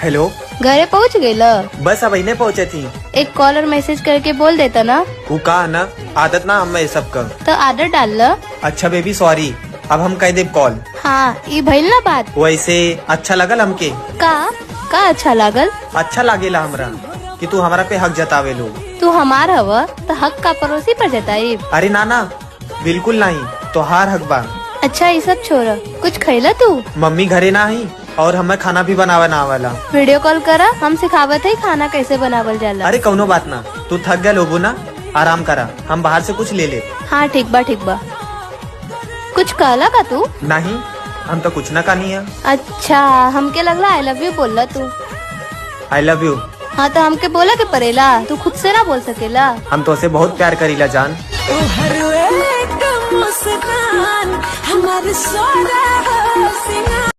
Hello, घरे पहुँच गई ल? बस अब इन्हें पहुँचे थी। एक कॉल और मैसेज करके बोल देता ना। वो कहा ना, आदत ना हमें सब का। तो आदत डाल ल। अच्छा बेबी सॉरी, अब हम कह देब कॉल। हाँ ये भइल ना बात। वैसे अच्छा लगल हमके। का अच्छा लागल? अच्छा लागेला हमरा कि तू हमारा पे हक जतावे लो। तू हमार हवा तो हक का पड़ोसी पर जताई। अरे नाना बिल्कुल नहीं, तो हार हक बा। अच्छा ये सब छोड़, कुछ खैला तू? मम्मी घरे ना ही और हमें खाना भी बनावा ना वाला। वीडियो कॉल करा, हम सिखावत है खाना कैसे बनावल जाला। अरे कौनो बात ना, तू थक गया लोबू ना, आराम करा, हम बाहर से कुछ ले ले। हाँ ठीक बा ठीक बा। कुछ कहला का तू? नहीं हम तो कुछ ना कहनी है। अच्छा हमके लगला आई लव यू बोलला तू। I love you. हाँ तो हमके बोला के परेला, तू खुद से ना बोल सकेला। हम तो उसे बहुत प्यार करीला जान। हर एक मुस्कान हमारे सोना